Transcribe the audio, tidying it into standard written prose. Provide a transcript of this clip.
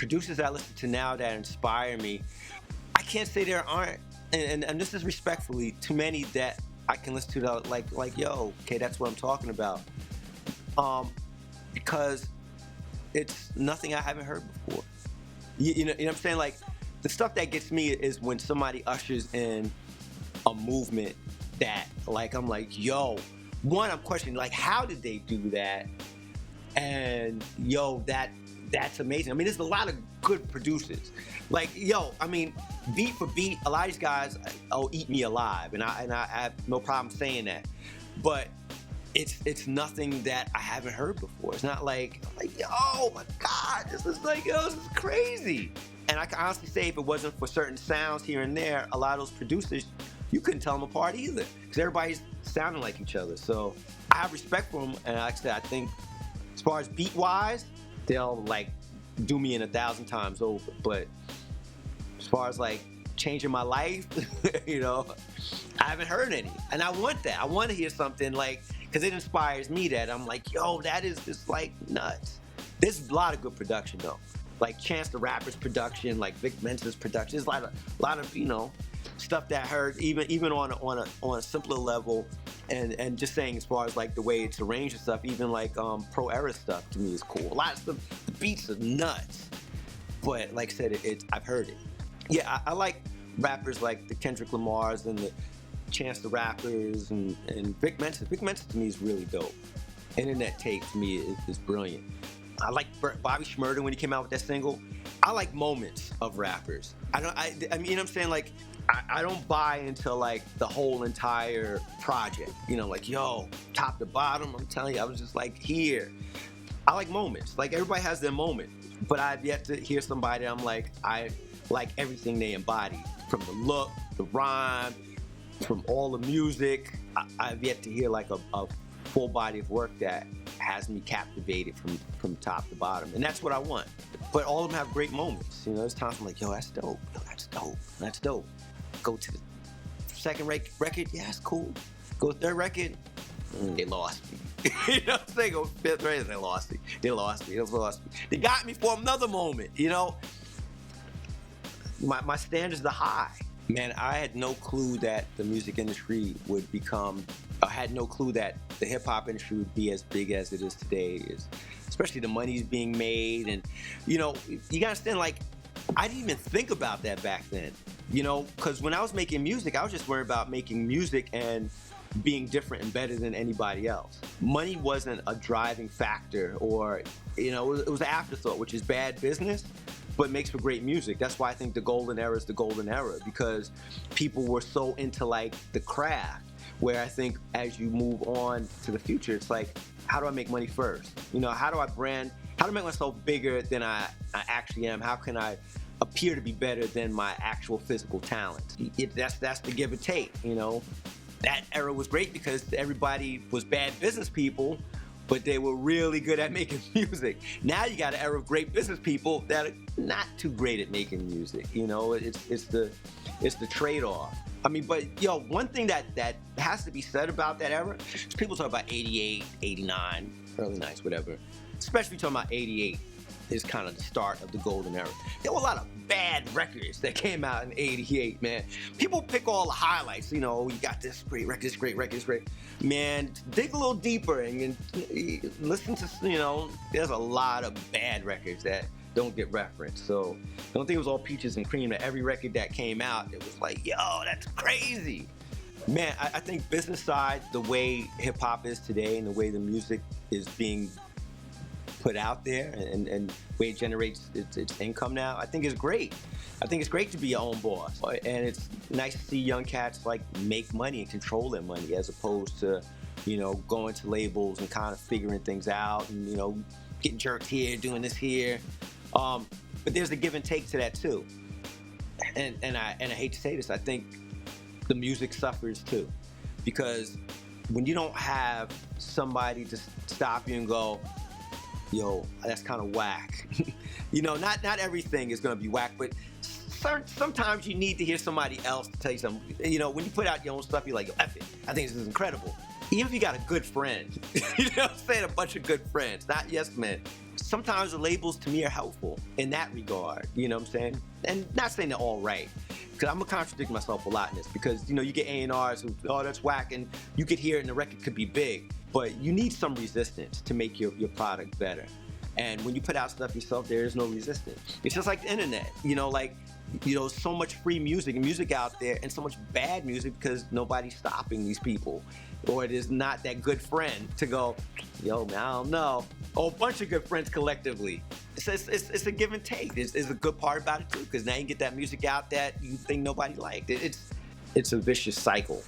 producers that I listen to now that inspire me, I can't say there aren't, and this is respectfully, too many that I can listen to that like yo, okay, that's what I'm talking about. Because it's nothing I haven't heard before. You know what I'm saying? Like, the stuff that gets me is when somebody ushers in a movement that, like, I'm like, yo, one, I'm questioning, like, how did they do that? And yo, that's amazing. I mean, there's a lot of good producers. Like, yo, I mean, beat for beat, a lot of these guys, eat me alive, and I have no problem saying that. But it's nothing that I haven't heard before. It's not like, oh my God, this is like, yo, this is crazy. And I can honestly say, if it wasn't for certain sounds here and there, a lot of those producers, you couldn't tell them apart either, because everybody's sounding like each other. So I have respect for them, and like I said, I think as far as beat wise, they'll like do me in 1,000 times over. But as far as like changing my life, you know, I haven't heard any, and I want that. I want to hear something like, because it inspires me that I'm like, yo, that is just like nuts. There's a lot of good production though, like Chance the Rapper's production, like Vic Mensa's production. There's a lot of you know, stuff that I heard even on a simpler level, and just saying as far as like the way it's arranged and stuff, even like pro era stuff to me is cool. A lot of stuff, the beats are nuts, but like I said, I've heard it. Yeah, I like rappers like the Kendrick Lamars and the Chance the Rappers and Vic Mensa. Vic Mensa to me is really dope. Internet Tape to me is brilliant. I like Bobby Shmurda when he came out with that single. I like moments of rappers. I mean, you know what I'm saying? Like, I don't buy into like the whole entire project. You know, like, yo, top to bottom, I'm telling you, I was just like, here. I like moments. Like, everybody has their moment. But I've yet to hear somebody I'm like, I like everything they embody. From the look, the rhyme, from all the music. I've yet to hear like a full body of work that has me captivated from top to bottom. And that's what I want. But all of them have great moments. You know, there's times I'm like, yo, that's dope. Yo, that's dope. That's dope. Go to the second record, yeah, that's cool. Go to third record, they lost me. You know what I'm saying? Go fifth record, they lost me. They lost me. They got me for another moment, you know? My standards are high. Man, I had no clue that the music industry would become, I had no clue that the hip hop industry would be as big as it is today. Especially the money's being made, and you know, you gotta understand, like, I didn't even think about that back then. You know, because when I was making music, I was just worried about making music and being different and better than anybody else. Money wasn't a driving factor, or, you know, it was an afterthought, which is bad business, but makes for great music. That's why I think the golden era is the golden era, because people were so into like the craft, where I think as you move on to the future, it's like, how do I make money first? You know, how do I make myself bigger than I actually am? How can I appear to be better than my actual physical talent? That's the give and take, you know? That era was great because everybody was bad business people, but they were really good at making music. Now you got an era of great business people that are not too great at making music. You know, it's the trade-off. I mean, but yo, one thing that has to be said about that era is people talk about 88, 89, early 90s, whatever. Especially talking about 88 is kind of the start of the golden era. There were a lot of bad records that came out in 88, man. People pick all the highlights, you know, you got this great record, this great record, this great. Man, dig a little deeper and listen to, you know, there's a lot of bad records that don't get referenced. So I don't think it was all peaches and cream. That every record that came out, it was like, yo, that's crazy. Man, I think business side, the way hip hop is today and the way the music is being put out there and the way it generates its income now, I think is great. I think it's great to be your own boss. And it's nice to see young cats like make money and control their money, as opposed to, you know, going to labels and kind of figuring things out and, you know, getting jerked here, doing this here. But there's a give and take to that too. And I hate to say this, I think the music suffers too. Because when you don't have somebody to stop you and go, yo, that's kind of whack. You know, not everything is going to be whack, but sometimes you need to hear somebody else tell you something. You know, when you put out your own stuff, you're like, yo, F it. I think this is incredible. Even if you got a good friend, you know what I'm saying, a bunch of good friends, not yes men. sometimes the labels to me are helpful in that regard. You know what I'm saying? And not saying they're all right, because I'm gonna contradict myself a lot in this, because you get A&Rs who, oh, that's whack, and you could hear it and the record could be big, but you need some resistance to make your product better. And when you put out stuff yourself, there is no resistance. It's just like the internet, so much free music out there, and so much bad music because nobody's stopping these people, or it is not that good friend to go, yo man, I don't know, or a bunch of good friends collectively. It's a give and take. It's a good part about it too, because now you get that music out that you think nobody liked. It's a vicious cycle,